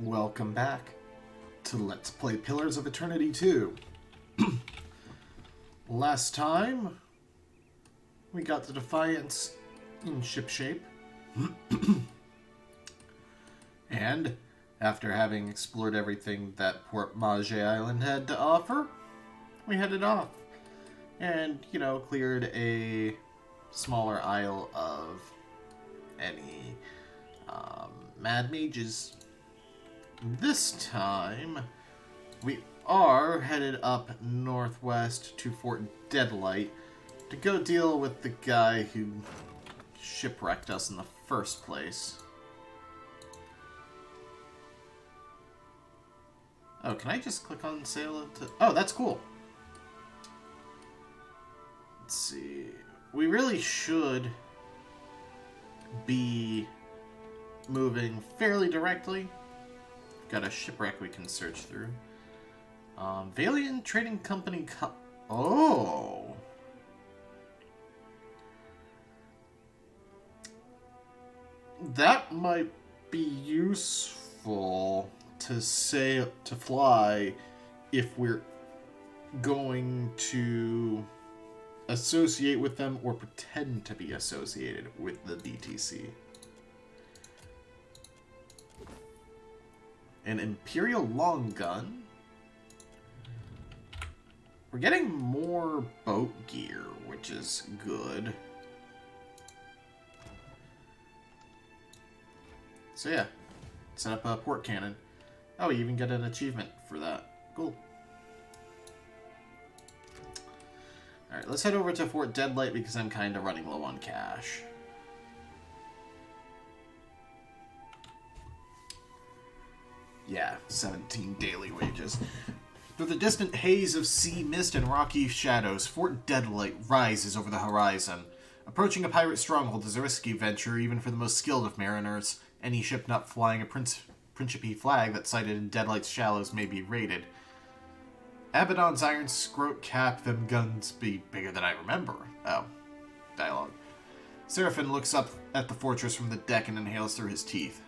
Welcome back to Let's Play Pillars of Eternity 2. Last time, we got the Defiance in shipshape. And, after having explored everything that Port Mage Island had to offer, we headed off. And, cleared a smaller isle of any mad mages. This time, we are headed up northwest to Fort Deadlight to go deal with the guy who shipwrecked us in the first place. Oh, can I just click on sail to... Oh, that's cool. Let's see. We really should be moving fairly directly. Got a shipwreck we can search through. Valiant Trading Company Oh! That might be useful to fly if we're going to associate with them or pretend to be associated with the BTC. An Imperial long gun. We're getting more boat gear, which is good. So yeah, set up a port cannon. Oh, you even get an achievement for that. Cool. Alright, let's head over to Fort Deadlight because I'm kind of running low on cash. Yeah, 17 daily wages. Through the distant haze of sea mist and rocky shadows, Fort Deadlight rises over the horizon. Approaching a pirate stronghold is a risky venture even for the most skilled of mariners. Any ship not flying a Principe flag that's sighted in Deadlight's shallows may be raided. Abaddon's iron scrote cap, them guns be bigger than I remember. Oh, dialogue. Seraphin looks up at the fortress from the deck and inhales through his teeth.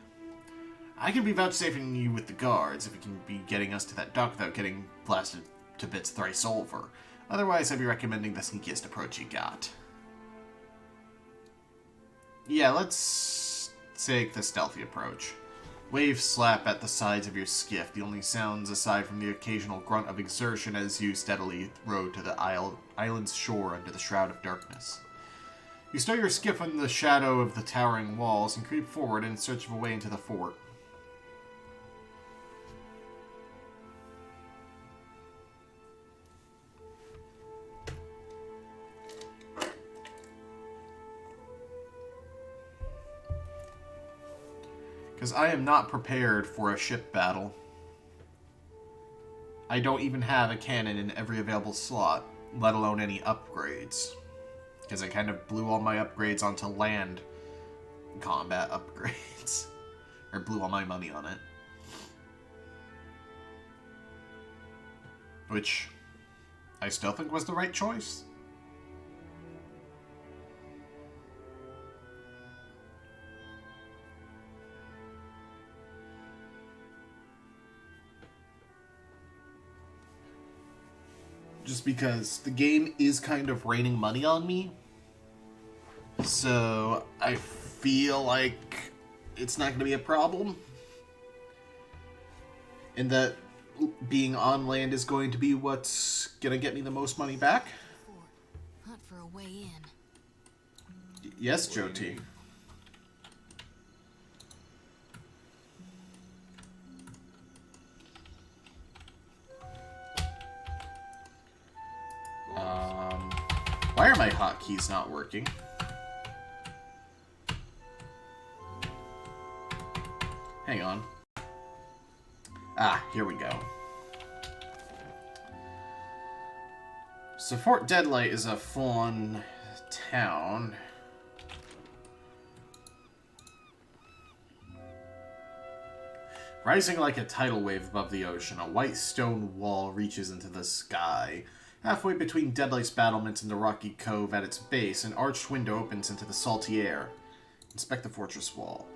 I can be vouchsafing you with the guards if you can be getting us to that dock without getting blasted to bits thrice over. Otherwise, I'd be recommending the sneakiest approach you got. Yeah, let's take the stealthy approach. Waves slap at the sides of your skiff, the only sounds aside from the occasional grunt of exertion as you steadily row to the island's shore under the shroud of darkness. You stow your skiff in the shadow of the towering walls and creep forward in search of a way into the fort. Because I am not prepared for a ship battle. I don't even have a cannon in every available slot, let alone any upgrades. Because I kind of blew all my upgrades onto land combat upgrades. Or blew all my money on it. Which I still think was the right choice. Just because the game is kind of raining money on me. So I feel like it's not going to be a problem. And that being on land is going to be what's going to get me the most money back. Not for a way in. Yes, Joe T. Why are my hotkeys not working? Hang on. Ah, here we go. So Fort Deadlight is a full-on town. Rising like a tidal wave above the ocean, a white stone wall reaches into the sky. Halfway between Deadlight's battlements and the rocky cove at its base, an arched window opens into the salty air. Inspect the fortress wall.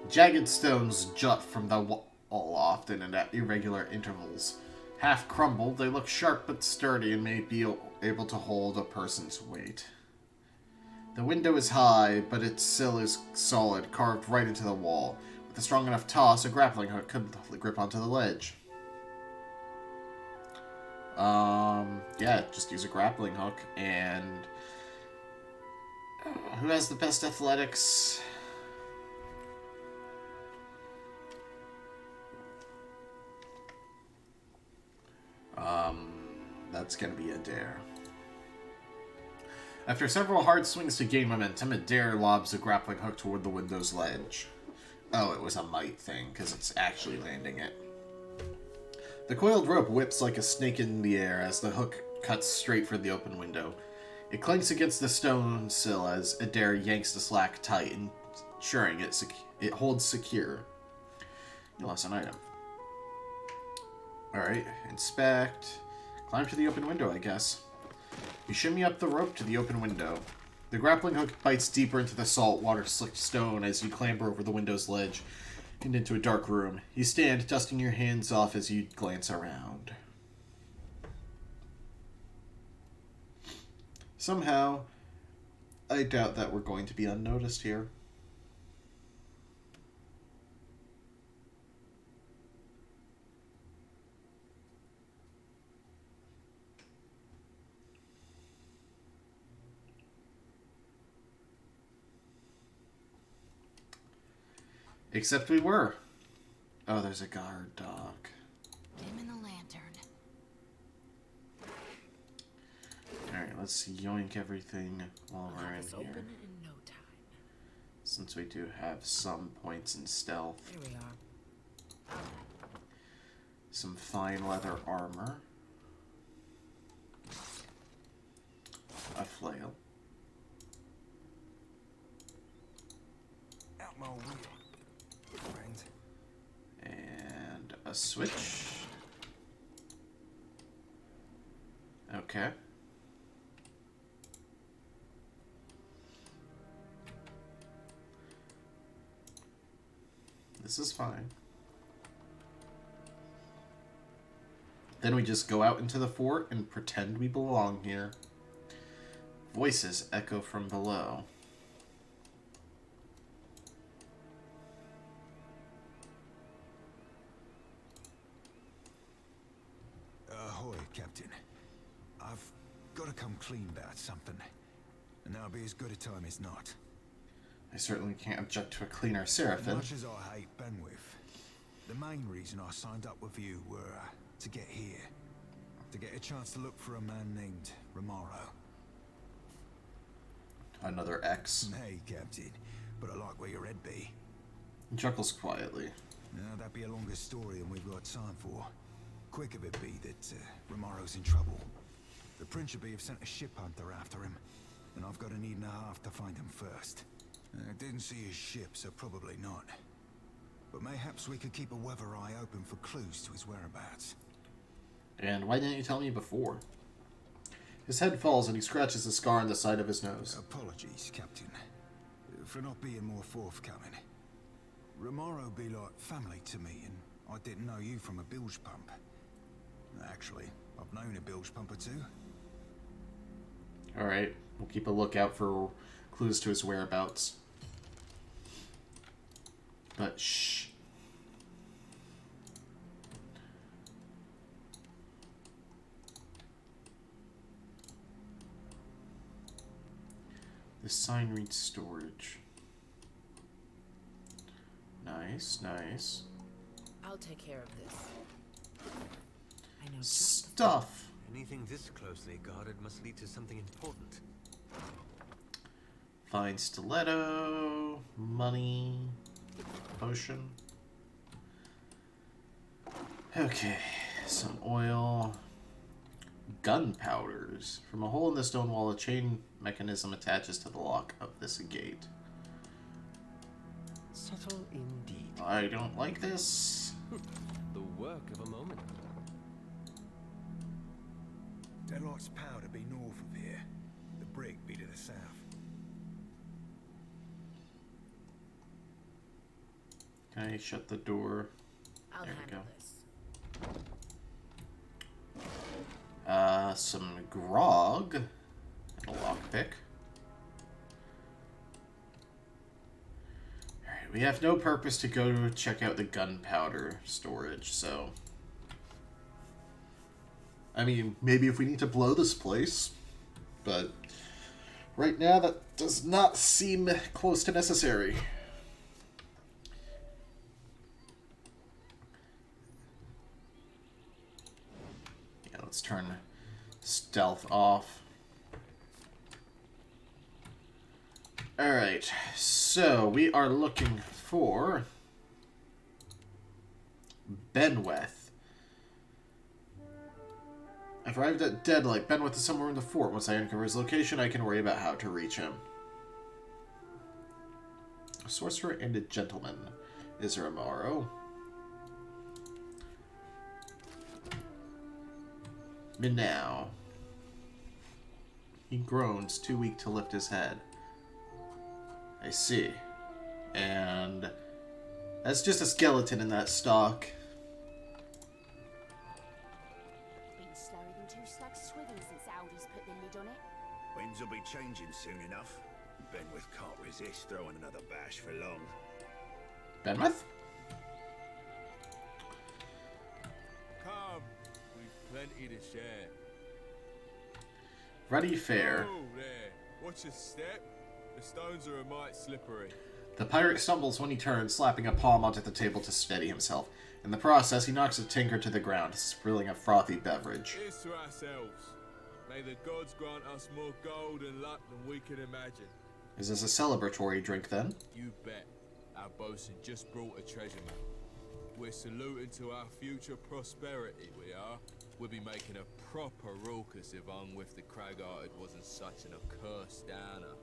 Jagged stones jut from the all often and at irregular intervals. Half crumbled, they look sharp but sturdy and may be able to hold a person's weight. The window is high, but its sill is solid, carved right into the wall. With a strong enough toss, a grappling hook could grip onto the ledge. Yeah, just use a grappling hook. And who has the best athletics? That's gonna be Adair. After several hard swings to gain momentum, Adair lobs a grappling hook toward the window's ledge. Oh, it was a might thing, because it's actually landing it. The coiled rope whips like a snake in the air as the hook cuts straight for the open window. It clanks against the stone sill as Adair yanks the slack tight, ensuring it holds secure. You lost an item. Alright, inspect. Climb to the open window, I guess. You shimmy up the rope to the open window. The grappling hook bites deeper into the salt, water-slicked stone as you clamber over the window's ledge and into a dark room. You stand, dusting your hands off as you glance around. Somehow, I doubt that we're going to be unnoticed here. Except we were. Oh, there's a guard dog. Dim in the lantern. Alright, let's yoink everything while we're in here. Open in no time. Since we do have some points in stealth. Here we are. Some fine leather armor. A flail. Out my wheel. Friend. And a switch. Okay. This is fine. Then we just go out into the fort and pretend we belong here. Voices echo from below. Ahoy, Captain. I've got to come clean about something. And that'll be as good a time as not. I certainly can't object to a cleaner As Seraphim. much as I hate Benwith, the main reason I signed up with you were to get here. To get a chance to look for a man named Romaro. Another X. Hey, Captain, but I like where your head be. He chuckles quietly. Now, that'd be a longer story than we've got time for. Quick of it be that Romaro's in trouble. The Principe have sent a ship hunter after him, and I've got a need and a half to find him first. I didn't see his ship, so probably not. But mayhaps we could keep a weather eye open for clues to his whereabouts. And why didn't you tell me before? His head falls and he scratches a scar on the side of his nose. Apologies, Captain, for not being more forthcoming. Romaro be like family to me, and I didn't know you from a bilge pump. Actually, I've known a bilge pump or two. Alright, we'll keep a lookout for clues to his whereabouts. But shh. The sign reads storage. Nice, nice. I'll take care of this. I know just Stuff. Anything this closely guarded must lead to something important. Fine stiletto. Money. Potion. Okay. Some oil. Gunpowders. From a hole in the stone wall, a chain mechanism attaches to the lock of this gate. Subtle indeed. I don't like this. The work of a moment. Deadlight's powder be north of here. The brick be to the south. Can I shut the door? I'll There we handle go. this. Some grog and a lockpick. Alright, we have no purpose to go to check out the gunpowder storage, so... I mean, maybe if we need to blow this place, but right now that does not seem close to necessary. Yeah, let's turn stealth off. Alright, so we are looking for Benweth. I've arrived at Deadlight. Benweth is somewhere in the fort. Once I uncover his location, I can worry about how to reach him. A sorcerer and a gentleman. Is there a morrow? Minnow. He groans, too weak to lift his head. I see. And that's just a skeleton in that stock. Been slower than two slugs swimming since Aldi's put the lid on it. Winds will be changing soon enough. Benwith can't resist throwing another bash for long. Benweth? Come, we've plenty to share. Ruddy fair. Oh, there. Watch your step. The stones are a mite slippery. The pirate stumbles when he turns, slapping a palm onto the table to steady himself. In the process, he knocks a tinker to the ground, spilling a frothy beverage. Here's to ourselves. May the gods grant us more gold and luck than we can imagine. Is this a celebratory drink, then? You bet. Our bosun just brought a treasure map. We're saluting to our future prosperity, we are. We'll be making a proper raucous if Unwith the Crag-Hearted wasn't such an accursed downer.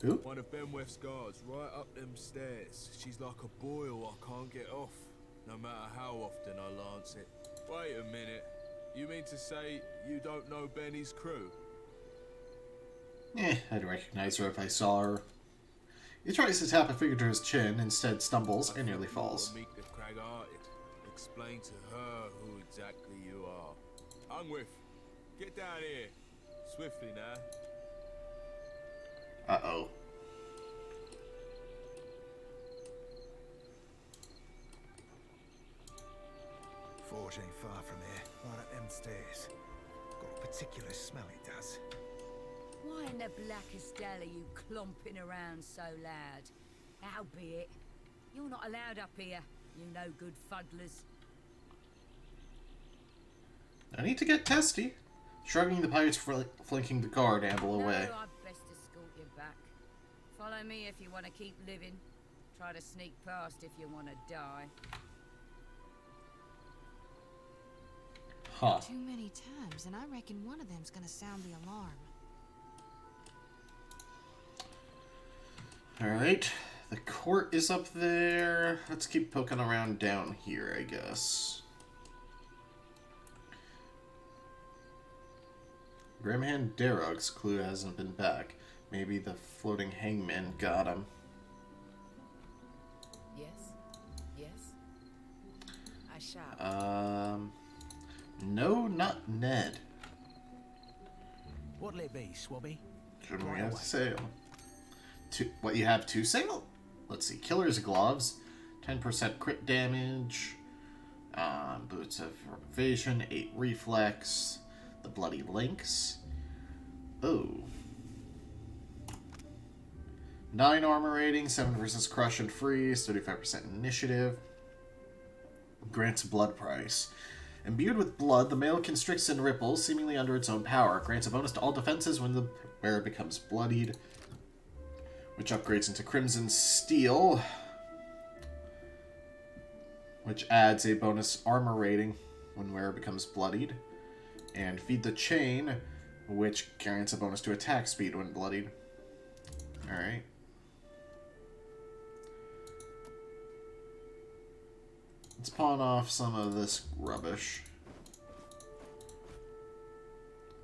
Who? One of Benweth's guards, right up them stairs. She's like a boil I can't get off, no matter how often I lance it. Wait a minute. You mean to say you don't know Benny's crew? I'd recognize her if I saw her. He tries to tap a finger to his chin, instead stumbles and nearly falls. Meet the Crag-Hearted. Explain to her who exactly you are. Unwith, get down here. Swiftly now. Uh-oh. Forge ain't far from here, right up them stairs. Got a particular smell it does. Why in the blackest hell are you clomping around so loud? Howbeit, you're not allowed up here, you no good fuddlers. I need to get testy. Shrugging, the pirates flanking the guard amble No, away. I'd best escort you back. Follow me if you want to keep living. Try to sneak past if you want to die. Huh. Too many times, and I reckon one of them's gonna sound the alarm. Alright. The court is up there. Let's keep poking around down here, I guess. Grimhand Darrog's clue hasn't been back. Maybe the floating hangman got him. Yes? Yes? I shall. No, not Ned. What'll it be, Swabby? Shouldn't we have to sail? What, you have to sail? Let's see. Killer's gloves, 10% crit damage, boots of evasion, 8 reflex, the bloody lynx. Oh. 9 armor rating, 7 versus crush and freeze, 35% initiative. Grants blood price. Imbued with blood, the mail constricts and ripples, seemingly under its own power. Grants a bonus to all defenses when the wearer becomes bloodied, which upgrades into Crimson Steel, which adds a bonus armor rating when wearer becomes bloodied. And Feed the Chain, which grants a bonus to attack speed when bloodied. Alright. Let's pawn off some of this rubbish.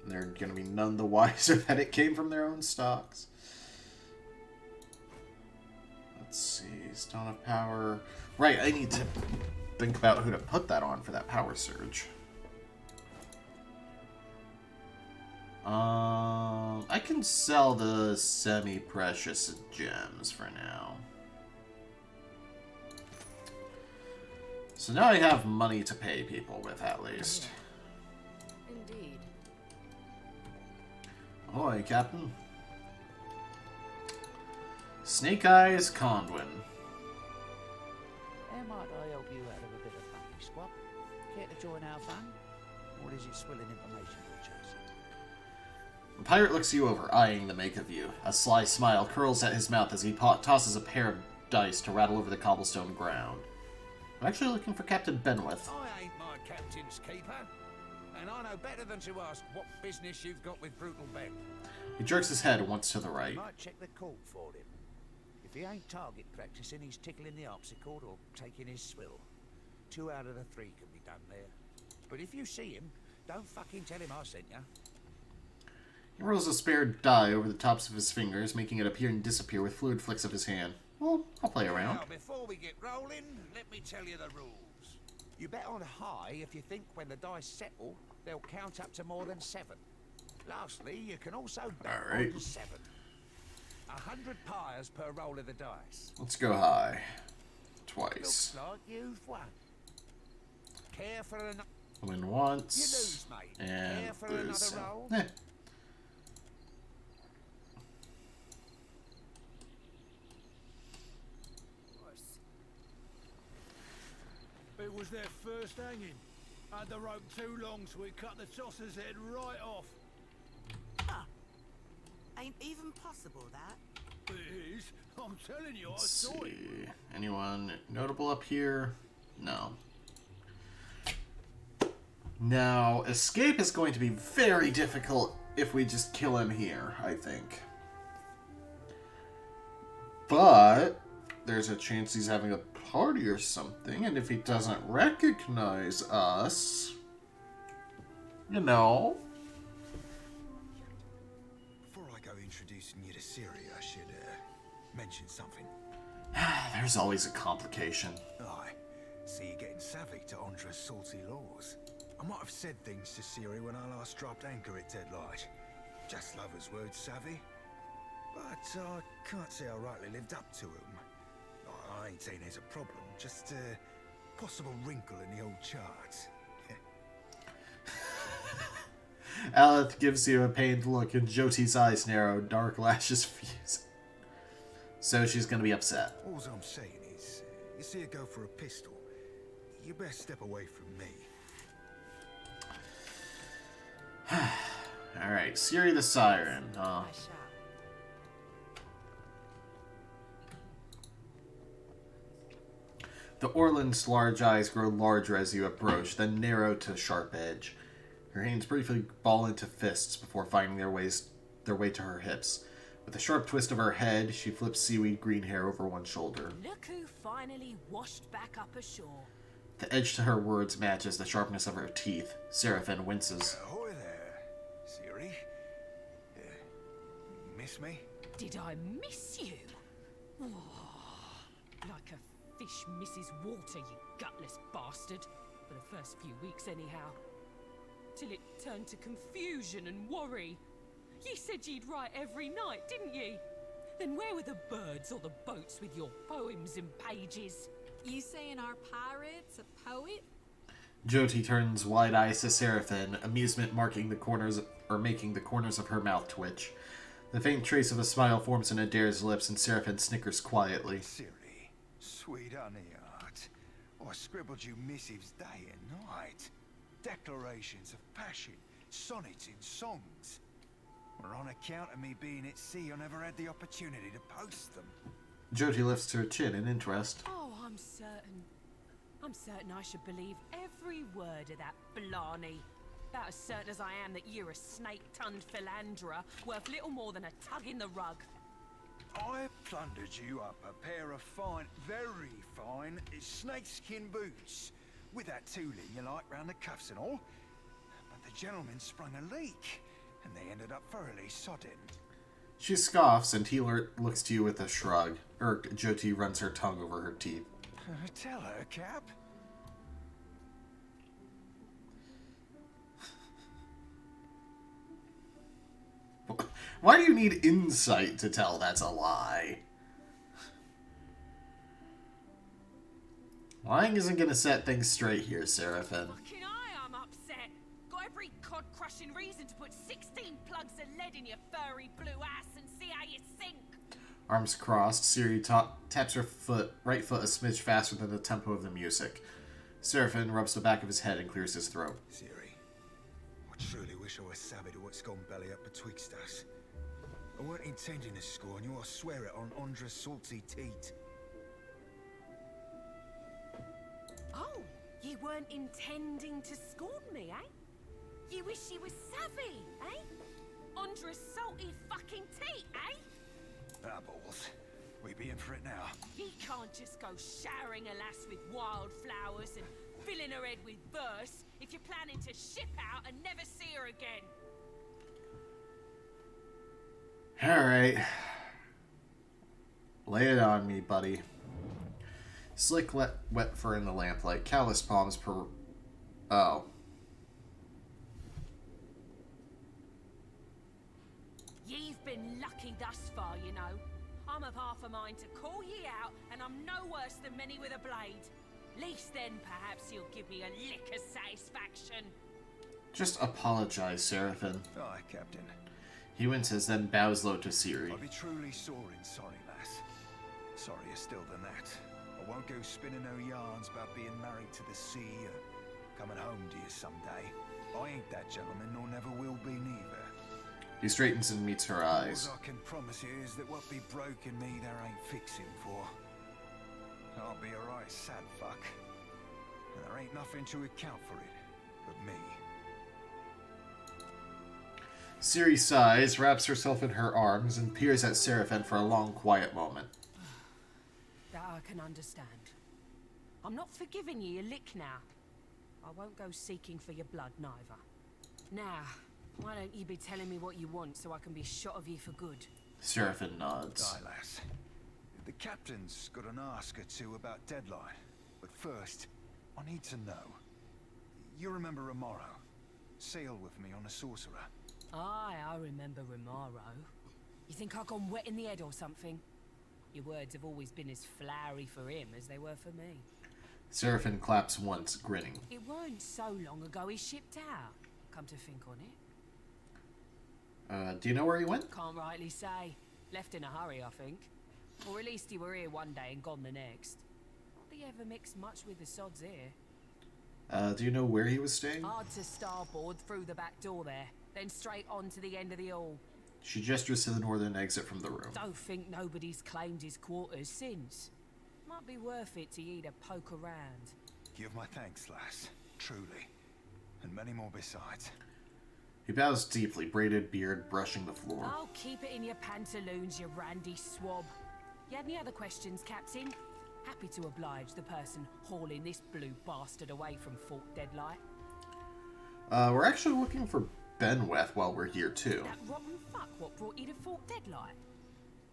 They're going to be none the wiser that it came from their own stocks. Let's see. Stone of Power. Right, I need to think about who to put that on for that power surge. I can sell the semi-precious gems for now. So now I have money to pay people with, at least. Indeed. Ahoy, Captain. Snake Eyes Conduin. How might I help you out of a bit of funky squab? Care to join our fun? Or is it swilling information you're chasing? The pirate looks you over, eyeing the make of you. A sly smile curls at his mouth as he tosses a pair of dice to rattle over the cobblestone ground. I'm actually looking for Captain Benwith. I ain't my captain's keeper, and I know better than to ask what business you've got with Brutal Ben. He jerks his head once to the right. You might check the court for him. If he ain't target practicing, he's tickling the harpsichord or taking his swill. 2 out of the 3 can be done there. But if you see him, don't fucking tell him I sent you. He rolls a spare die over the tops of his fingers, making it appear and disappear with fluid flicks of his hand. Well, I'll play around. Now, before we get rolling, let me tell you the rules. You bet on high if you think when the dice settle, they'll count up to more than 7. Lastly, you can also bet Alright. on 7. 100 pyres per roll of the dice. Let's go high. Twice. Looks like you've won. Care for another... Win You once. lose, mate. And Care for lose. another roll? Eh. It was their first hanging. Had the rope too long, so we cut the tosser's head right off. Huh. Ain't even possible, that. It is. I'm telling you, Let's I saw it. see. Anyone notable up here? No. Now, escape is going to be very difficult if we just kill him here, I think. But there's a chance he's having a party or something, and if he doesn't recognize us, you know. Before I go introducing you to Siri, I should mention something. There's always a complication. Aye. See you getting savvy to Andra's salty laws. I might have said things to Siri when I last dropped anchor at Deadlight. Just lovers' words, savvy. But I can't say I rightly lived up to 'em. I ain't saying there's a problem, just a possible wrinkle in the old charts. Aleth gives you a pained look, and Jyoti's eyes narrow, dark lashes fuse. So she's gonna be upset. All I'm saying is, you see her go for a pistol, you best step away from me. Alright, Siri the Siren. I shall. The Orland's large eyes grow larger as you approach, then narrow to sharp edge. Her hands briefly ball into fists before finding their way to her hips. With a sharp twist of her head, she flips seaweed green hair over one shoulder. Look who finally washed back up ashore. The edge to her words matches the sharpness of her teeth. Seraphin winces. Ahoy there, Siri. Miss me? Did I miss you? Oh, like a fish misses water, you gutless bastard. For the first few weeks, anyhow. Till it turned to confusion and worry. Ye said ye'd write every night, didn't ye? Then where were the birds or the boats with your poems and pages? You saying our pirate's a poet? Jyoti turns wide eyes to Seraphin, amusement making the corners of her mouth twitch. The faint trace of a smile forms on Adair's lips, and Seraphin snickers quietly. Siri, sweet honey heart. I scribbled you missives day and night. Declarations of passion, sonnets in songs. Well, on account of me being at sea, I never had the opportunity to post them. Jyoti lifts her chin in interest. Oh, I'm certain. I'm certain I should believe every word of that blarney. About as certain as I am that you're a snake-tongued philanderer worth little more than a tug in the rug. I plundered you up a pair of fine, very fine, snakeskin boots. With that tooling you like round the cuffs and all. But the gentleman sprung a leak, and they ended up thoroughly sodden. She scoffs, and Healer looks to you with a shrug. Irked, Jyoti runs her tongue over her teeth. Tell her, Cap. Why do you need insight to tell that's a lie? Lying isn't gonna set things straight here, Seraphin. Fucking I'm upset. Got every cod-crushing reason to put 16 plugs of lead in your furry blue ass and see how you sink. Arms crossed, Siri taps her right foot a smidge faster than the tempo of the music. Seraphin rubs the back of his head and clears his throat. Siri, I truly wish I was savvy to what's gone belly up betwixt us. I weren't intending to scorn you, I swear it on Andra's salty teat. Oh, you weren't intending to scorn me, eh? You wish you was savvy, eh? Andra's salty fucking teat, eh? Ah, balls. We be in for it now. You can't just go showering a lass with wildflowers and filling her head with verse if you're planning to ship out and never see her again. Alright. Lay it on me, buddy. Slick, wet fur in the lamplight. Callous palms per... Oh. You've been lucky thus far, you know. I'm of half a mind to call ye out, and I'm no worse than many with a blade. Least then, perhaps you'll give me a lick of satisfaction. Just apologize, Seraphin. Aye, Captain. He winces, then bows low to Siri. I'll be truly sorry, lass. Sorrier still than that. I won't go spinning no yarns about being married to the sea or coming home to you someday. I ain't that gentleman, nor never will be neither. He straightens and meets her eyes. All I can promise you is that what be broke in me there ain't fixing for. I'll be a right sad fuck. And there ain't nothing to account for it but me. Siri sighs, wraps herself in her arms, and peers at Seraphin for a long, quiet moment. That I can understand. I'm not forgiving you a lick now. I won't go seeking for your blood, neither. Now, why don't you be telling me what you want so I can be shot of you for good? Seraphin nods. Aye, lass. The captain's got an ask or two about Deadlight. But first, I need to know. You remember Romaro? Sailed with me on a sorcerer. Aye, I remember Romaro. You think I've gone wet in the head or something? Your words have always been as flowery for him as they were for me. Seraphin claps once, grinning. It weren't so long ago he shipped out, come to think on it. Do you know where he went? Can't rightly say. Left in a hurry, I think. Or at least he were here one day and gone the next. Not that he ever mixed much with the sods here. Do you know where he was staying? Hard to starboard through the back door there, then straight on to the end of the hall. She gestures to the northern exit from the room. Don't think nobody's claimed his quarters since. Might be worth it to you to poke around. Give my thanks, lass. Truly. And many more besides. He bows deeply, braided beard brushing the floor. Oh, keep it in your pantaloons, you randy swab. You had any other questions, Captain? Happy to oblige the person hauling this blue bastard away from Fort Deadlight. We're actually looking for Benweth while we're here, too. That rotten fuck what brought you to Fort Deadlight?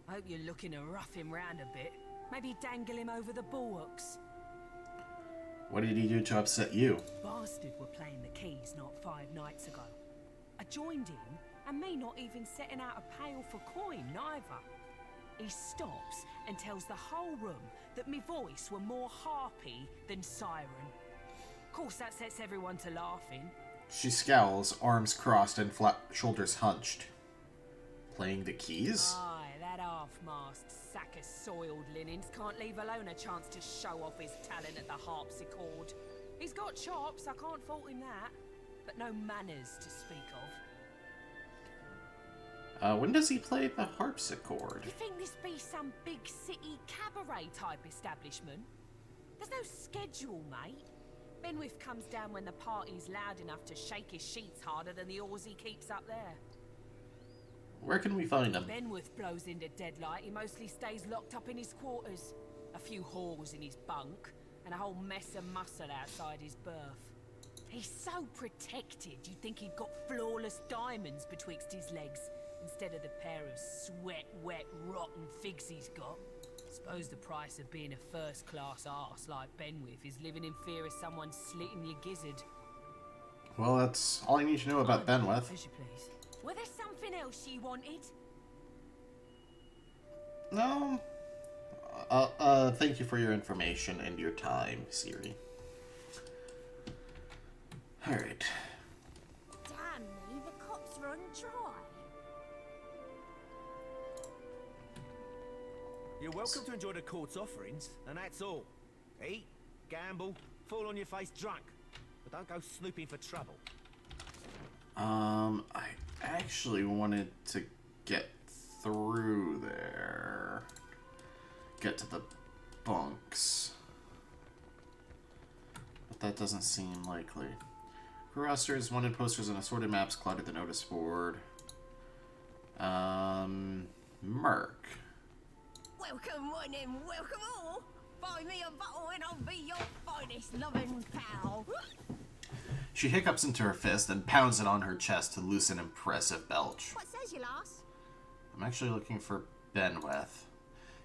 I hope you're looking to rough him round a bit. Maybe dangle him over the bulwarks. What did he do to upset you? Bastard were playing the keys not 5 nights ago. I joined in, and me not even setting out a pail for coin, neither. He stops and tells the whole room that me voice were more harpy than siren. Of course, that sets everyone to laughing. She scowls, arms crossed and flat shoulders hunched. Playing the keys? Aye, that half-mast sack of soiled linens can't leave alone a chance to show off his talent at the harpsichord. He's got chops, I can't fault him that, but no manners to speak of. When does he play the harpsichord? You think this be some big city cabaret type establishment? There's no schedule, mate. Benwith comes down when the party's loud enough to shake his sheets harder than the oars he keeps up there. Where can we find him? Benwith blows into Deadlight, he mostly stays locked up in his quarters. A few whores in his bunk, and a whole mess of muscle outside his berth. He's so protected, you'd think he'd got flawless diamonds betwixt his legs, instead of the pair of sweat-wet, rotten figs he's got. Suppose the price of being a first-class arse like Benwith is living in fear of someone slitting your gizzard. Well, that's all I need to know about Benwith. As you please. Were there something else she wanted? No. Thank you for your information and your time, Siri. Alright. Damn me, the cops run dry. You're welcome to enjoy the court's offerings, and that's all. Eat, gamble, fall on your face drunk. But don't go snooping for trouble. I actually wanted to get through there. Get to the bunks. But that doesn't seem likely. Crew rosters, wanted posters, and assorted maps cluttered the notice board. Merc. Welcome one and welcome all. Buy me a bottle and I'll be your finest loving pal. She hiccups into her fist and pounds it on her chest to loose an impressive belch. What says you, lass? I'm actually looking for Benweth.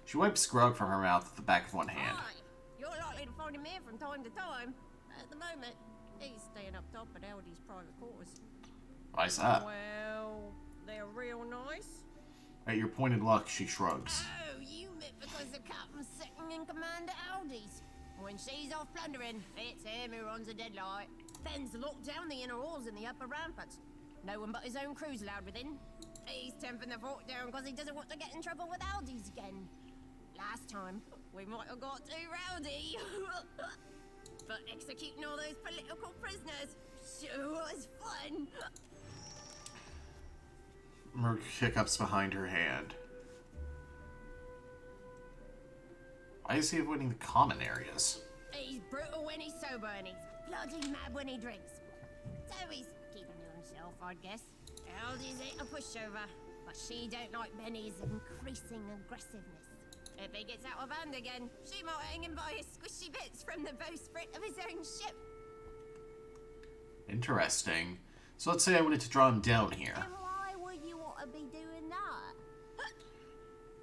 She wipes grog from her mouth with the back of one hand. Aye. You're likely to find him here from time to time. At the moment, he's staying up top at Aldi's private quarters. Why's that? Well, they're real nice. At your pointed luck, she shrugs. Oh, you meant because the captain's second in command at Aldi's. When she's off plundering, it's him who runs the Deadlight. Ben's locked down the inner halls in the upper ramparts. No one but his own crew's allowed within. He's temping the fort down because he doesn't want to get in trouble with Aldi's again. Last time, we might have got too rowdy. But executing all those political prisoners sure was fun. Merc hiccups behind her hand. Why is he avoiding the common areas? He's brutal when he's sober and he's bloody mad when he drinks. So he's keeping to himself, I guess. Aldi's ain't a pushover, but she don't like Benny's increasing aggressiveness. If he gets out of hand again, she might hang him by his squishy bits from the bowsprit of his own ship. Interesting. So let's say I wanted to draw him down here. And why would you want to be doing that?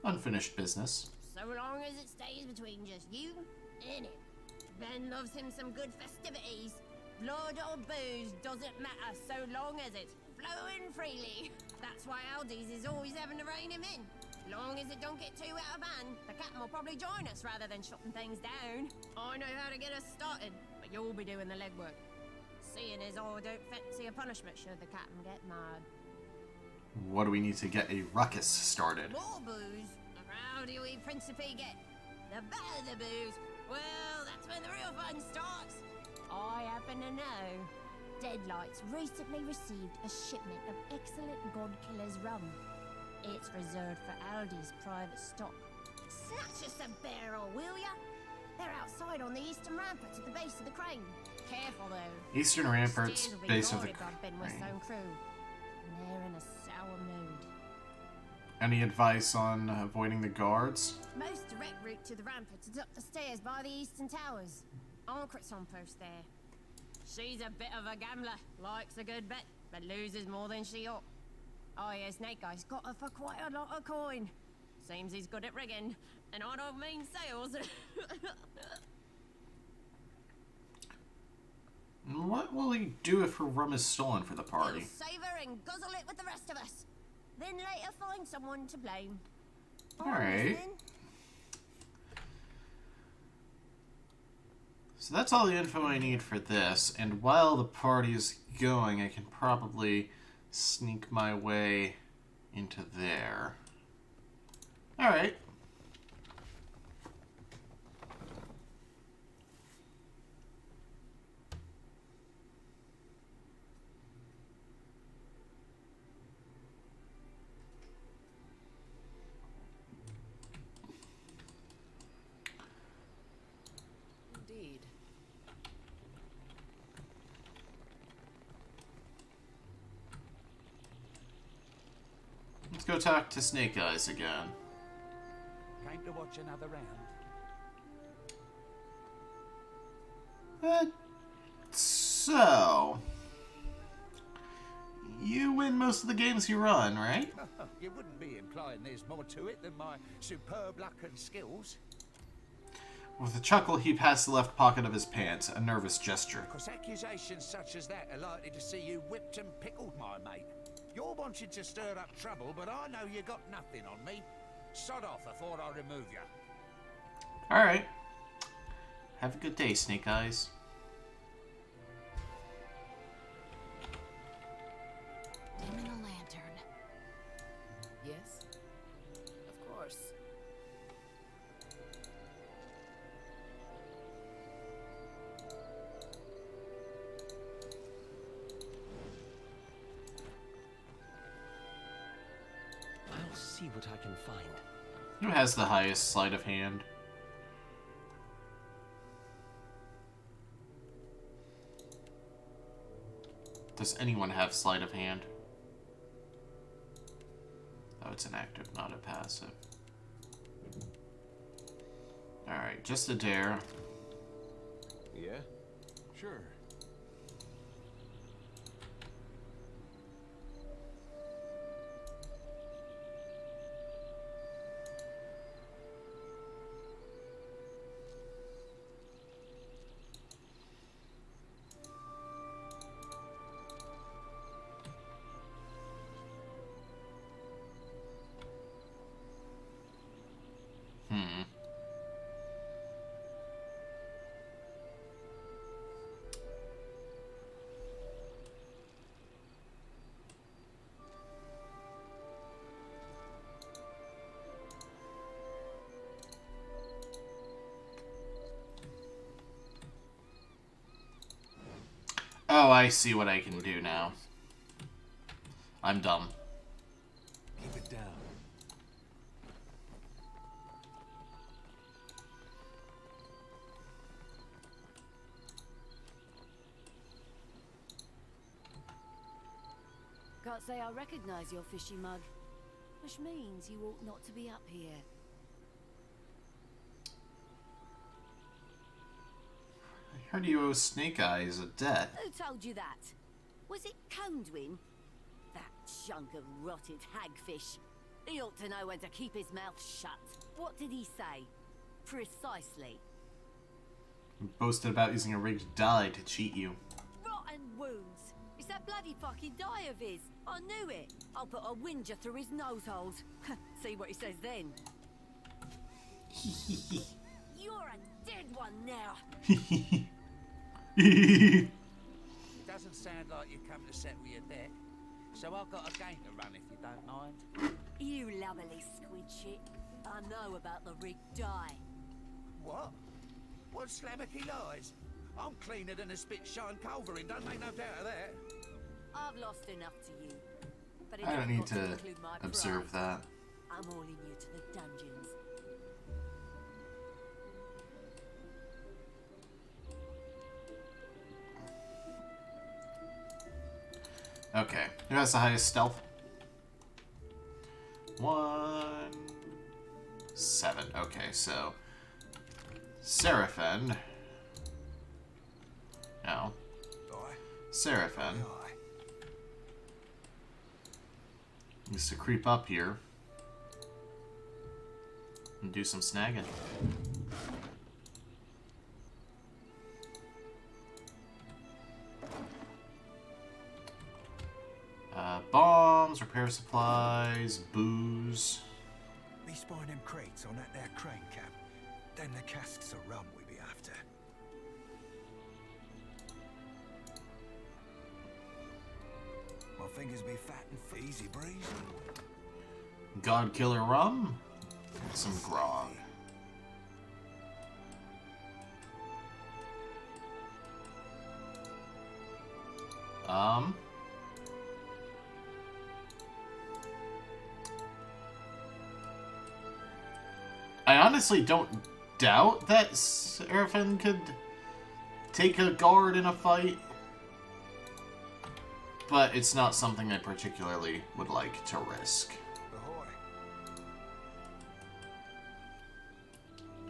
Unfinished business. So long as it stays between just you and him. Ben loves him some good festivities. Blood or booze doesn't matter so long as it's flowing freely. That's why Aldi's is always having to rein him in. Long as it don't get too out of hand, the captain will probably join us rather than shutting things down. I know how to get us started, but you'll be doing the legwork. Seeing as I don't fancy a punishment should the captain get mad. What do we need to get a ruckus started? More booze? The rowdier we principally get. The better the booze. Well, that's when the real fun starts. I happen to know Deadlight's recently received a shipment of excellent God-Killer's rum. It's reserved for Aldi's private stock. Snatch us a barrel, will ya? They're outside on the eastern ramparts at the base of the crane. Careful, though. Eastern ramparts, Stairs will be base of the guarded by Benwith's own crew. And they're in a sour mood. Any advice on avoiding the guards? Most direct route to the ramparts is up the stairs by the eastern towers. Ancret's on post there. She's a bit of a gambler, likes a good bet, but loses more than she ought. Oh yeah, Snake Guy's got her for quite a lot of coin. Seems he's good at rigging, and I don't mean sales. What will he do if her rum is stolen for the party? He'll save her and guzzle it with the rest of us. Then later find someone to blame. Alright. So that's all the info I need for this, and while the party is going, I can probably sneak my way into there. Alright. Indeed. Let's go talk to Snake Eyes again. Came to watch another round. So... you win most of the games you run, right? You wouldn't be implying there's more to it than my superb luck and skills. With a chuckle, he passed the left pocket of his pants, a nervous gesture. Because accusations such as that are likely to see you whipped and pickled, my mate. You're wanting to stir up trouble, but I know you got nothing on me. Sod off before I remove you. Alright. Have a good day, Snake Eyes. Dim in the lantern. Yes? Of course. I'll see what I can find. Who has the highest sleight of hand? Does anyone have sleight of hand? Oh, it's an active, not a passive. Alright, just a dare. Yeah? Sure. Oh, I see what I can do now. I'm dumb. Keep it down. Can't say I recognize your fishy mug, which means you ought not to be up here. I heard you owe Snake Eyes a debt. Who told you that? Was it Condwin? That chunk of rotted hagfish. He ought to know when to keep his mouth shut. What did he say? Precisely. He boasted about using a rigged die to cheat you. Rotten wounds. It's that bloody fucking die of his. I knew it. I'll put a whinger through his nose holes. See what he says then. You're a dead one now. It doesn't sound like you come to settle your debt, so I've got a game to run if you don't mind. You lovely squid shit. I know about the rigged die. What? What slammocky lies? I'm cleaner than a spit-shine culverin, don't make no doubt of that. I've lost enough to you. But it I don't ain't need got to include my observe pride. that. I'm hauling you to the dungeons. Okay, who has the highest stealth? 7. Okay, so Seraphin. No. Seraphin needs to creep up here and do some snagging. Bombs, repair supplies, booze. Be spying them crates on that there crane cap. Then the casks of rum we be after. My fingers be fat and easy breeze. God Killer rum, and some grog. I honestly don't doubt that Seraphin could take a guard in a fight, but it's not something I particularly would like to risk. Ahoy.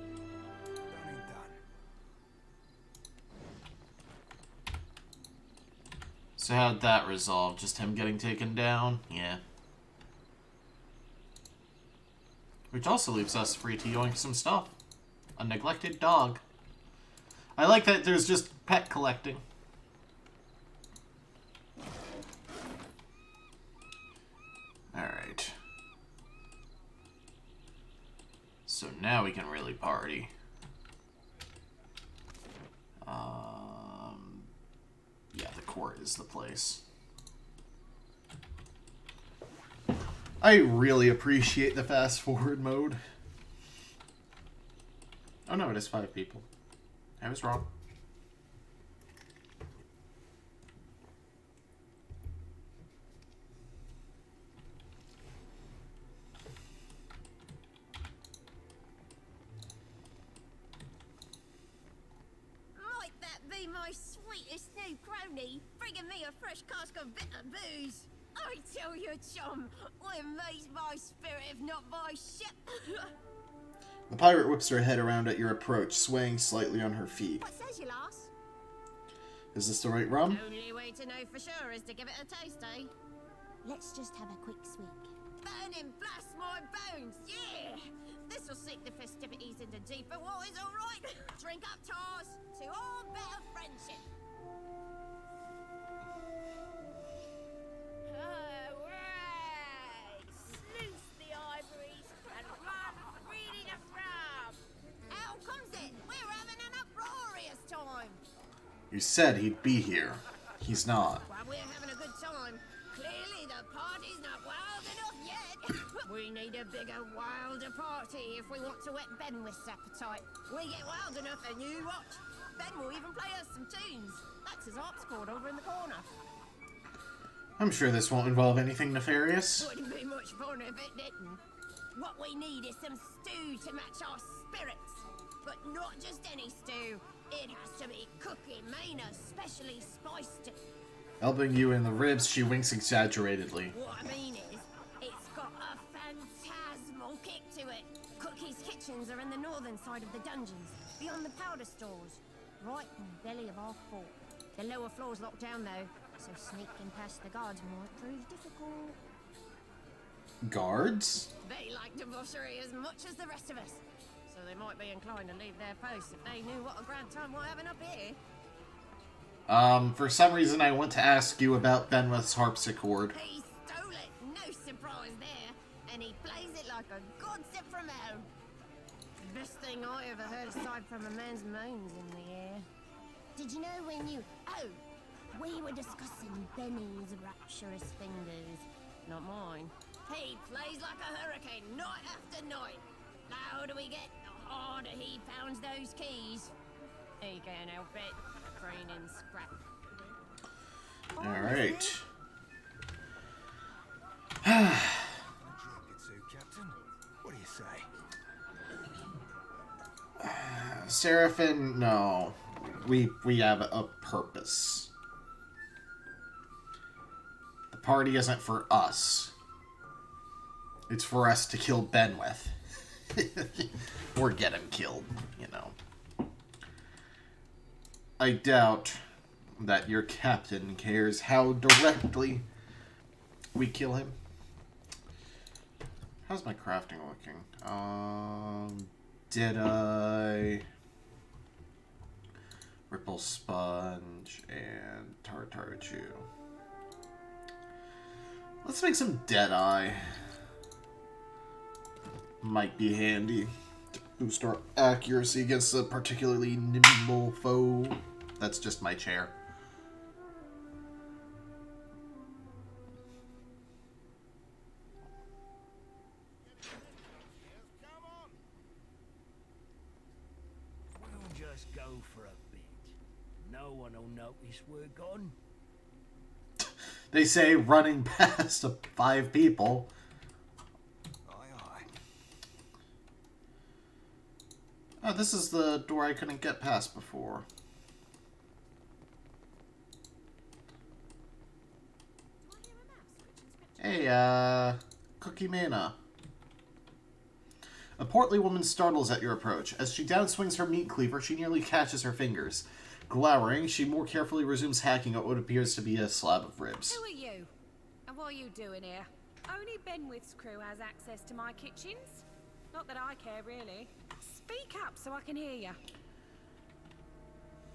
Done and done. So how'd that resolve? Just him getting taken down? Yeah. Which also leaves us free to yoink some stuff. A neglected dog. I like that there's just pet collecting. Alright. So now we can really party. Yeah, the court is the place. I really appreciate the fast forward mode. Oh no, it is 5 people. I was wrong. Might that be my sweetest new crony, bringing me a fresh cask of bitter booze? I tell you, chum, I'm amazed by spirit, if not by ship. The pirate whips her head around at your approach, swaying slightly on her feet. What says you, lass? Is this the right rum? Only way to know for sure is to give it a taste, eh? Let's just have a quick swig. Burning blast my bones, yeah! This'll sink the festivities into deeper waters, alright? Drink up, Tars, to all better friendship. Alright! Sluice the ivories and run freely to rum! How comes it? We're having an uproarious time! You said he'd be here. He's not. Well, we're having a good time. Clearly the party's not wild enough yet. We need a bigger, wilder party if we want to whet Benwith's appetite. We get wild enough and you watch. Ben will even play us some tunes. That's his harpsichord over in the corner. I'm sure this won't involve anything nefarious. Wouldn't be much fun if it didn't. What we need is some stew to match our spirits. But not just any stew. It has to be Cookie Maynard's specially spiced. Elbowing you in the ribs, she winks exaggeratedly. What I mean is, it's got a phantasmal kick to it. Cookie's kitchens are in the northern side of the dungeons, beyond the powder stores, right in the belly of our fort. The lower floor's locked down though, so sneaking past the guards might prove difficult. Guards? They like debauchery as much as the rest of us, so they might be inclined to leave their posts if they knew what a grand time we're having up here. For some reason I want to ask you about Benwith's harpsichord. He stole it, no surprise there, and he plays it like a god sent from hell. Best thing I ever heard aside from a man's moans in the air. Did you know when you... Oh, we were discussing Benny's rapturous fingers, not mine. He plays like a hurricane, night after night. The louder we get, the harder he pounds those keys. He can't help it. Training scrap. Alright. Captain. What do you say? Seraphin, no. We have a purpose. The party isn't for us. It's for us to kill Benwith. Or get him killed, you know. I doubt that your captain cares how directly we kill him. How's my crafting looking? Did I... Ripple Sponge and Tartar Chew. Let's make some Deadeye. Might be handy to boost our accuracy against a particularly nimble foe. That's just my chair. We'll just go for a bit. No one will notice we're gone. They say running past 5 people. Oh, this is the door I couldn't get past before. Hey, Cookie Mana. A portly woman startles at your approach. As she downswings her meat cleaver, she nearly catches her fingers. Glowering, she more carefully resumes hacking at what appears to be a slab of ribs. Who are you? And what are you doing here? Only Benwith's crew has access to my kitchens. Not that I care, really. Speak up so I can hear you.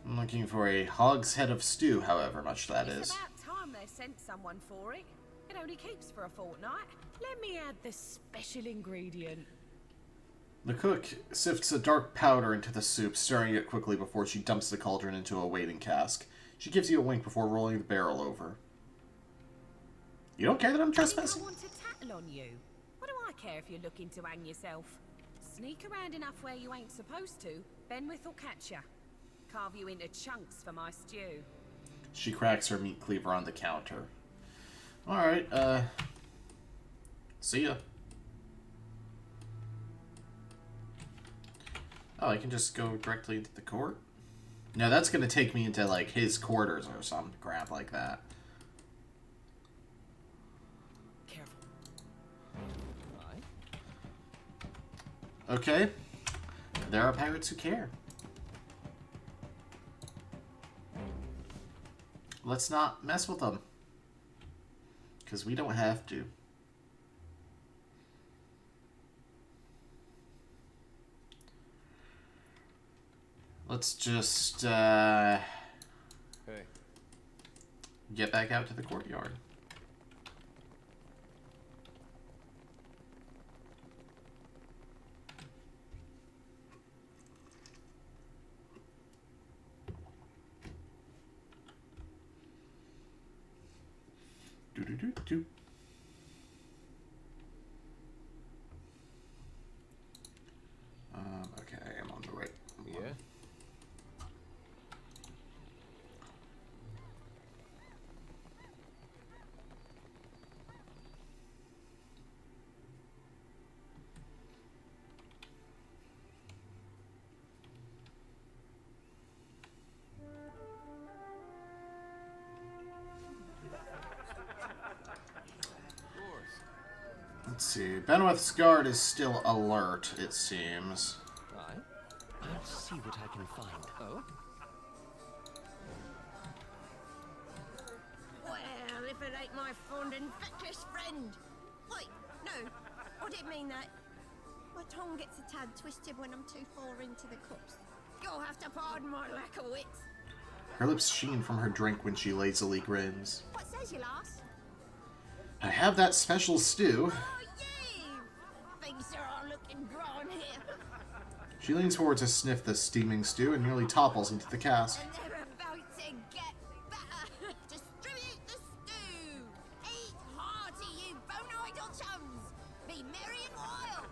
I'm looking for a hogshead of stew, however much that is. It's about time they sent someone for it. It only keeps for a fortnight. Let me add the special ingredient. The cook sifts a dark powder into the soup, stirring it quickly before she dumps the cauldron into a waiting cask. She gives you a wink before rolling the barrel over. You don't care that I'm trespassing? I want to tattle on you. What do I care if you're looking to hang yourself? Sneak around enough where you ain't supposed to, Benwith will catch ya. Carve you into chunks for my stew. She cracks her meat cleaver on the counter. Alright, see ya. Oh, I can just go directly into the court? No, that's gonna take me into, like, his quarters or some crap like that. Careful. Okay. There are pirates who care. Let's not mess with them. Because we don't have to. Let's just, Hey. get back out to the courtyard. Do-do-do-do. Okay, I'm on the right one. Yeah? Let's see. Benwith's guard is still alert, it seems. Aye. I'll see what I can find. Oh? Well, if it ain't my fond and feckless friend. Wait, no, I didn't mean that. My tongue gets a tad twisted when I'm too far into the cups. You'll have to pardon my lack of wits. Her lips sheen from her drink when she lazily grins. What says you, lass? I have that special stew. Oh, you! Things are looking drawn here. She leans forward to sniff the steaming stew and nearly topples into the cask. And they're about to get better. Distribute the stew. Eat hearty, you bone-idle chums. Be merry and wild.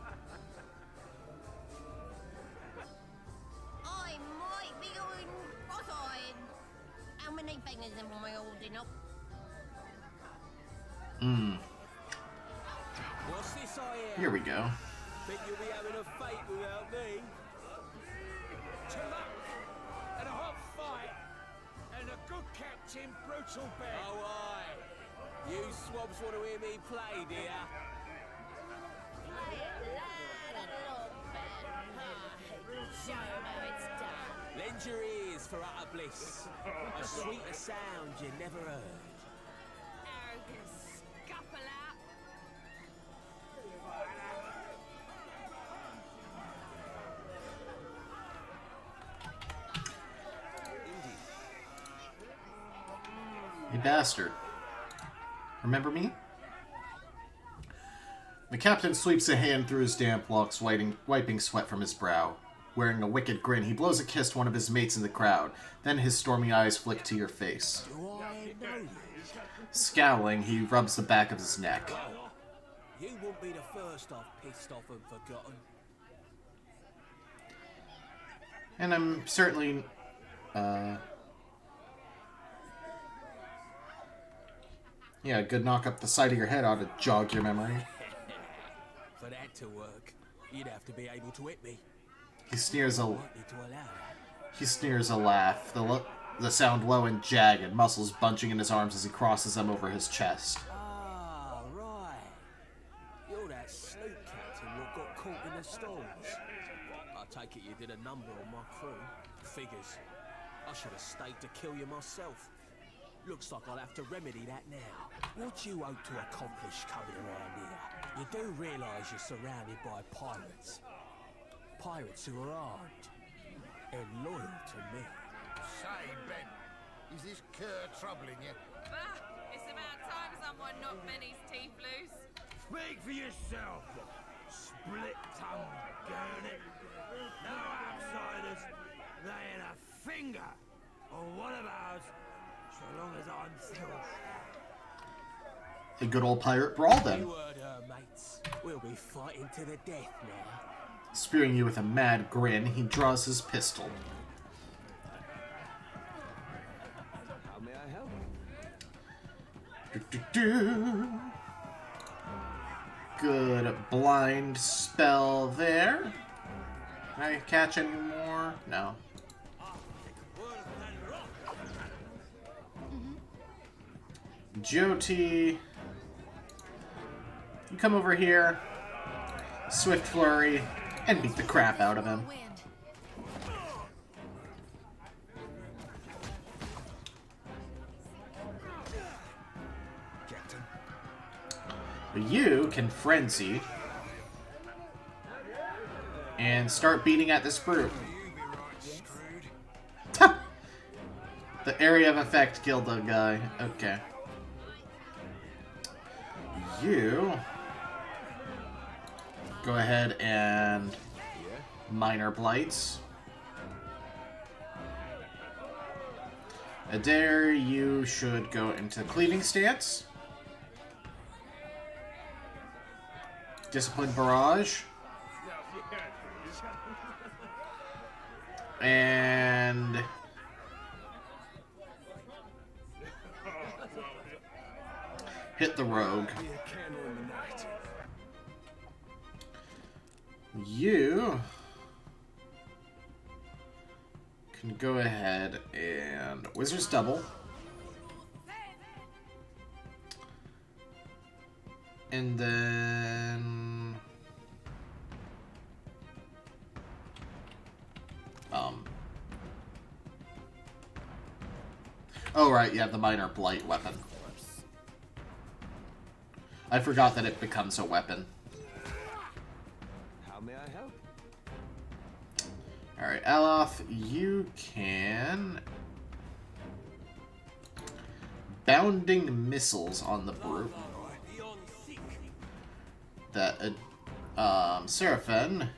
I might be going cross-eyed. How many fingers am I holding up? What's this I hear? Here we go. Think you'll be having a fight without me? To luck and a hot fight and a good captain, brutal bear. Oh, aye. You swabs want to hear me play, dear? Show how it's done. Lend your ears for utter bliss. A sweeter sound you never heard. Arrogant scupper out. You bastard. Remember me? The captain sweeps a hand through his damp locks, wiping sweat from his brow. Wearing a wicked grin, he blows a kiss to one of his mates in the crowd. Then his stormy eyes flick to your face. Do I know you? Scowling, he rubs the back of his neck. You won't be the first I've pissed off and forgotten. And I'm certainly, yeah, a good knock up the side of your head ought to jog your memory. For that to work, you'd have to be able to hit me. He sneers a Want me to allow that? He sneers a laugh, the sound low and jagged, muscles bunching in his arms as he crosses them over his chest. Ah, right. You're that sloop captain what got caught in the storms. I take it you did a number on my crew. Figures. I should have stayed to kill you myself. Looks like I'll have to remedy that now. What you hope to accomplish coming around here? You do realise you're surrounded by pirates. Pirates who are armed and loyal to me. Say, Ben, is this cur troubling you? Ah, it's about time someone knock Benny's teeth loose? Speak for yourself, split-tongued gurney. No outsiders laying a finger on one of ours so long as I'm still. A good old pirate brawl then. You heard her, mates. We'll be fighting to the death now. Spearing you with a mad grin, he draws his pistol. How may I help? Do-do-do. Good blind spell there. Can I catch any more? No. Jyoti, you come over here, swift flurry, and beat the crap out of him. You can frenzy and start beating at this brute. The area of effect killed the guy. Okay. You go ahead and minor blights. Adair, you should go into cleaving stance. Discipline barrage. And hit the rogue. You can go ahead and Wizard's Double. And then oh right, you have the minor blight weapon. I forgot that it becomes a weapon. How may I help? Alright, Aloth, you can bounding missiles on the brute. That Seraphin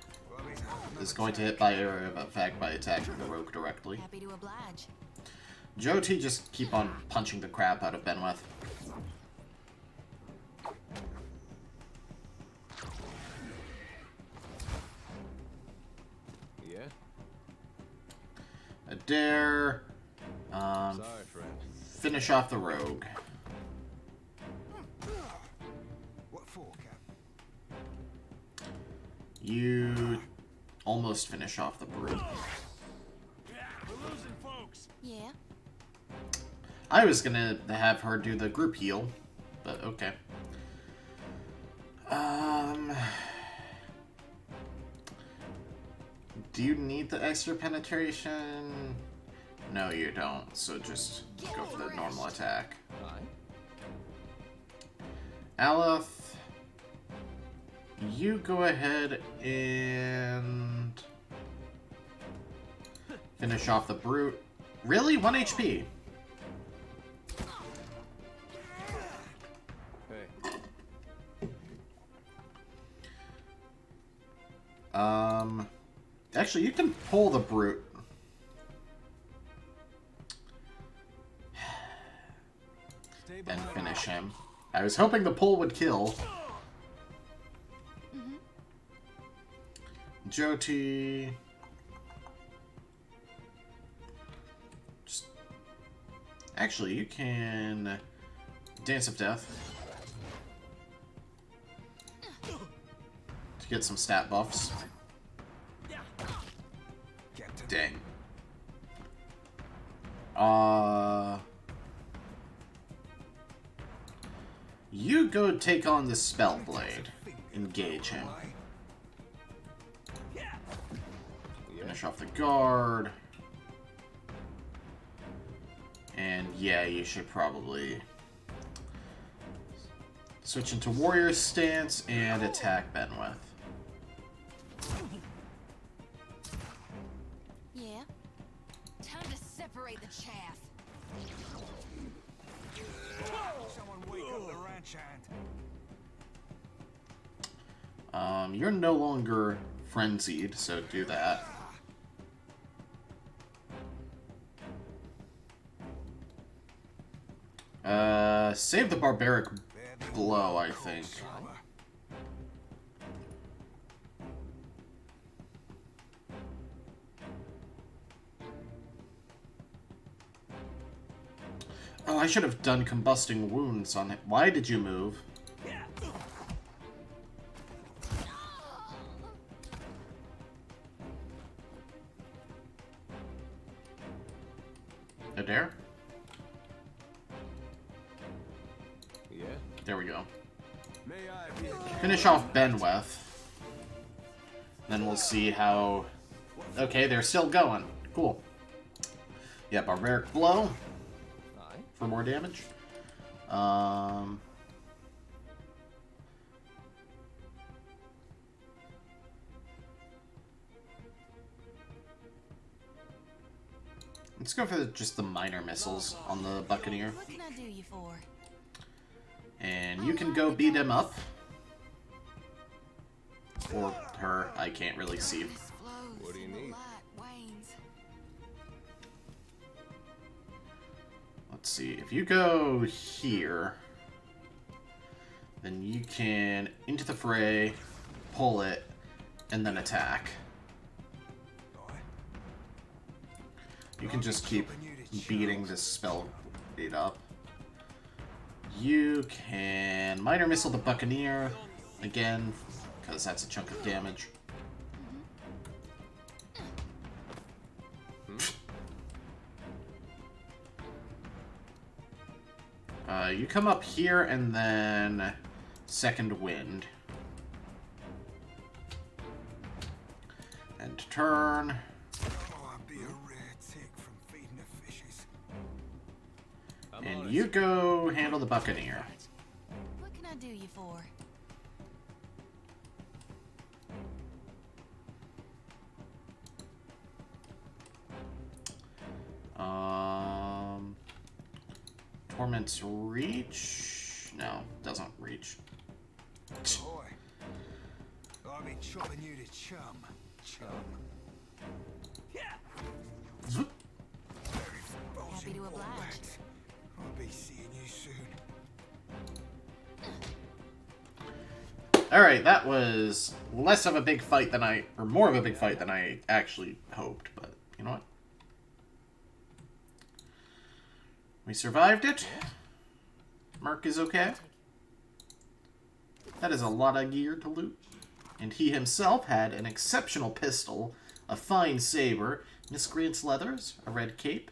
is going to hit by area of effect by attacking the rogue directly. Happy to oblige. Jyoti, just keep on punching the crap out of Benweth. Yeah? Adair, Sorry, friend. finish off the rogue. What for, Cap? You almost finish off the brute. We're losing folks. Yeah. I was gonna have her do the group heal, but okay. Do you need the extra penetration? No, you don't, so just go for the normal attack. Aleph, you go ahead and finish off the brute. Really? 1 HP? Actually, you can pull the brute. And finish him. I was hoping the pull would kill. Jyoti. Actually, you can Dance of Death to get some stat buffs. Dang. You go take on the Spell Blade. Engage him. Finish off the guard. And yeah, you should probably switch into warrior stance and attack Benweth. Yeah. Time to separate the chaff. Someone wake up the rat. You're no longer frenzied, so do that. Save the barbaric blow, I think. Oh, I should have done combusting wounds on it. Why did you move? Adair? Yeah. There we go. May I be Finish off Benweth. Then we'll see how... Okay, they're still going. Cool. Yeah, barbaric blow. For more damage. Let's go for just the minor missiles on the Buccaneer. What can I do you for? And you can go beat him up. Or her. I can't really see. What do you need? Let's see. If you go here, then you can into the fray, pull it, and then attack. You can just keep beating this spell beat up. You can minor missile the Buccaneer again, because that's a chunk of damage. You come up here and then second wind. And turn. And you go handle the Buccaneer. What can I do you for? Torment's reach? No, doesn't reach. Boy, I've been chopping you to chum. Zoop. Happy to oblige. I'll be seeing you soon. Alright, that was less of a big fight than or more of a big fight than I actually hoped, but you know what? We survived it. Merc is okay. That is a lot of gear to loot. And he himself had an exceptional pistol, a fine saber, miscreant's leathers, a red cape,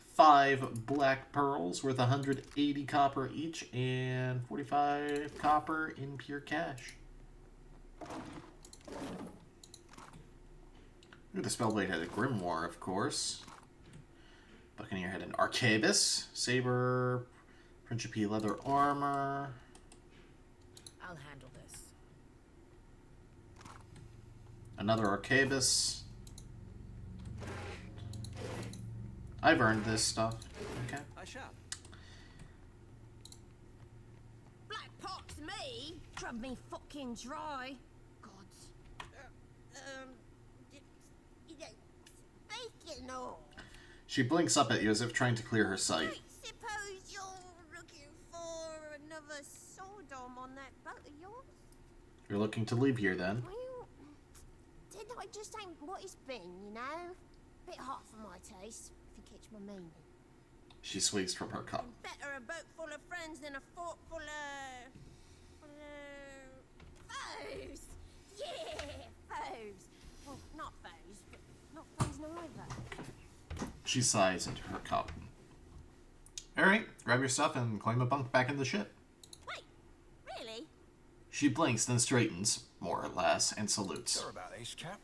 5 black pearls worth 180 copper each, and 45 copper in pure cash. Ooh, the Spellblade had a grimoire, of course. Buccaneer had an arquebus, saber, Principe leather armor. I'll handle this. Another arquebus. I've earned this stuff. Okay. I shall. Black pox me? Drub me fucking dry. Gods. Speaking of, She blinks up at you as if trying to clear her sight. I suppose you're looking for another Sodom on that boat of yours? You're looking to leave here then. Well, Deadlight just ain't what it's been, you know? Bit hot for my taste, if you catch my meaning. She swigs from her cup. Better a boat full of friends than a fort full of... foes! Yeah, foes! Well, not foes, but not friends neither. She sighs into her cup. Alright, grab your stuff and claim a bunk back in the ship. Wait, really? She blinks, then straightens, more or less, and salutes. Sorry about this, Cap.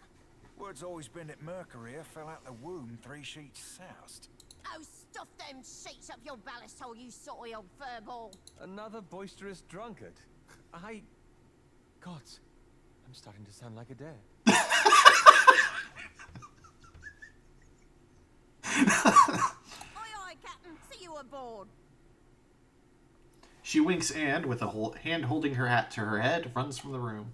Word's always been that Mercury fell out the womb 3 sheets soused. Oh, stuff them sheets up your ballast hole, you sorty old furball. Another boisterous drunkard. Gods, I'm starting to sound like a dare. Aye, Captain. See you aboard. She winks and, with a hand holding her hat to her head, runs from the room.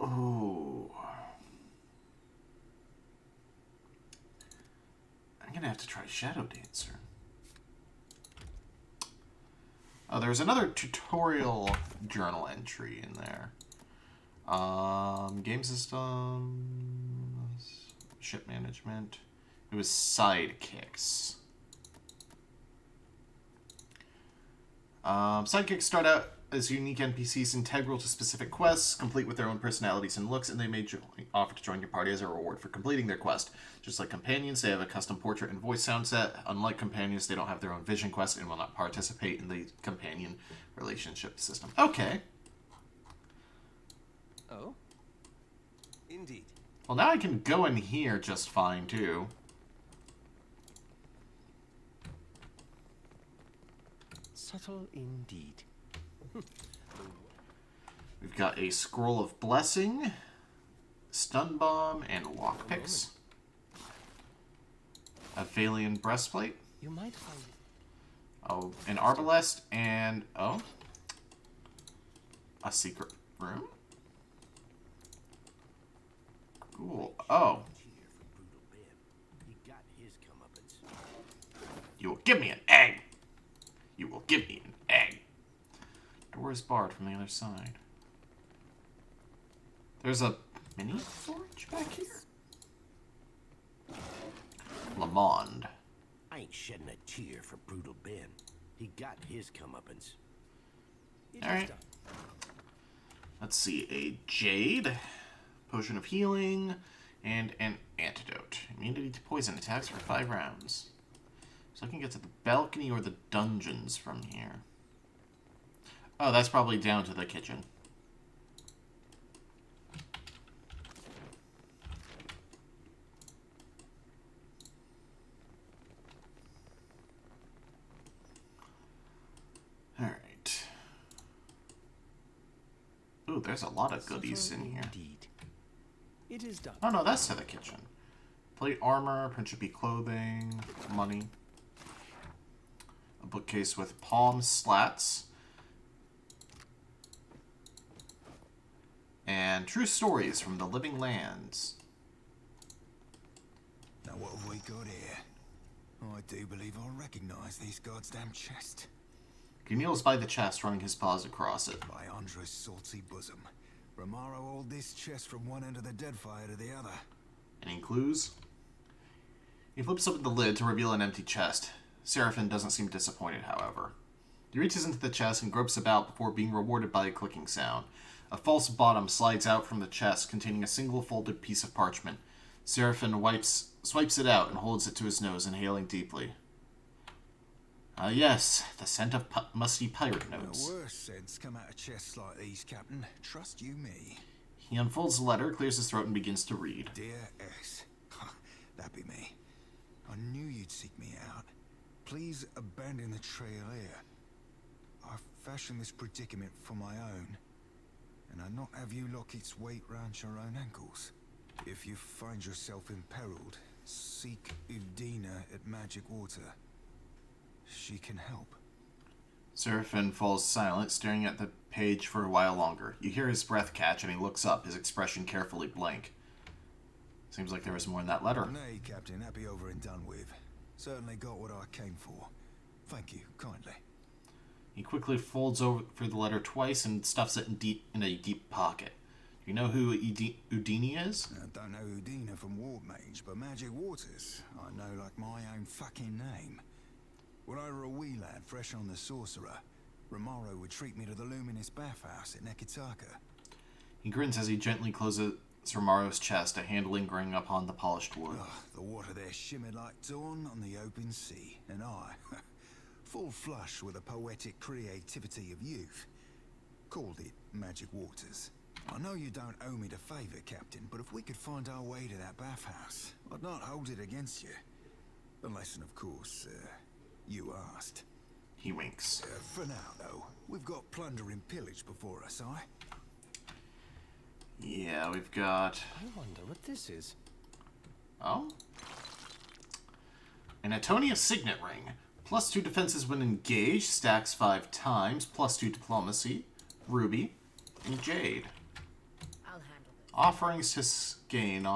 Ooh. I'm gonna have to try Shadow Dancer. Oh, there's another tutorial journal entry in there. Game system, ship management. It was sidekicks. Sidekicks start out as unique NPCs integral to specific quests, complete with their own personalities and looks, and they may offer to join your party as a reward for completing their quest. Just like companions, they have a custom portrait and voice sound set. Unlike companions, they don't have their own vision quest and will not participate in the companion relationship system. Okay. Oh? Indeed. Well, now I can go in here just fine, too. Subtle indeed. We've got a Scroll of Blessing, Stun Bomb, and Lockpicks. A Valiant Breastplate. You might find it. Oh, an Arbalest, and... oh. A secret room? Cool. Oh. You will give me an egg! You will give me an egg! Door is barred from the other side. There's a mini forge back here? Lamond. I ain't shedding a tear for Brutal Ben. He got his comeuppance. Alright. Let's see. A Jade, Potion of Healing, and an Antidote. Immunity to poison attacks for 5 rounds. So I can get to the balcony or the dungeons from here. Oh, that's probably down to the kitchen. Alright. Ooh, there's a lot of goodies in here. Indeed. It is done. Oh no, that's to the kitchen. Plate armor, Principe clothing, money. A bookcase with palm slats. And true stories from the living lands. Now what have we got here? I do believe I recognize these goddamn chests. He kneels by the chest, running his paws across it. By Andre's salty bosom. Romaro hauled this chest from one end of the Deadfire to the other. Any clues? He flips open the lid to reveal an empty chest. Seraphin doesn't seem disappointed, however. He reaches into the chest and gropes about before being rewarded by a clicking sound. A false bottom slides out from the chest, containing a single folded piece of parchment. Seraphin swipes it out and holds it to his nose, inhaling deeply. Ah, yes, the scent of musty pirate notes. The worst scents come out of chests like these, Captain. Trust you me. He unfolds the letter, clears his throat, and begins to read. Dear S. That be me. I knew you'd seek me out. Please abandon the trail here. I've fashioned this predicament for my own, and I not have you lock its weight round your own ankles. If you find yourself imperiled, seek Udina at Magic Water. She can help. Seraphin falls silent, staring at the page for a while longer. You hear his breath catch, and he looks up, his expression carefully blank. Seems like there was more in that letter. Nay, Captain, that be over and done with. Certainly got what I came for. Thank you, kindly. He quickly folds over the letter twice and stuffs it in a deep pocket. Do you know who Udini is? I don't know Udina from Warmage, but Magic Waters, I know like my own fucking name. When I were a wee lad fresh on the Sorcerer, Romaro would treat me to the luminous bathhouse at Nekitaka. He grins as he gently closes Romaro's chest, a hand lingering upon the polished wood. The water there shimmered like dawn on the open sea, and I, full flush with the poetic creativity of youth, called it Magic Waters. I know you don't owe me the favour, Captain, but if we could find our way to that bathhouse, I'd not hold it against you. Unless, and of course, you asked. He winks. For now, though, we've got plunder and pillage before us, aye? Yeah, we've got... I wonder what this is. Oh? An Atonia Signet Ring. +2 defenses when engaged, stacks 5 times, +2 diplomacy. Ruby. and jade. I'll handle this. Offerings to gain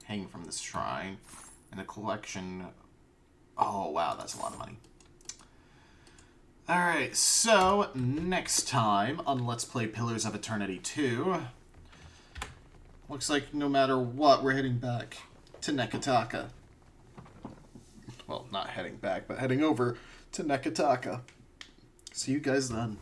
hang from this shrine, and a collection. Oh wow, that's a lot of money. Alright, so next time on Let's Play Pillars of Eternity 2, looks like no matter what, we're heading back to Nekataka. Well, not heading back, but heading over to Nekataka. See you guys then.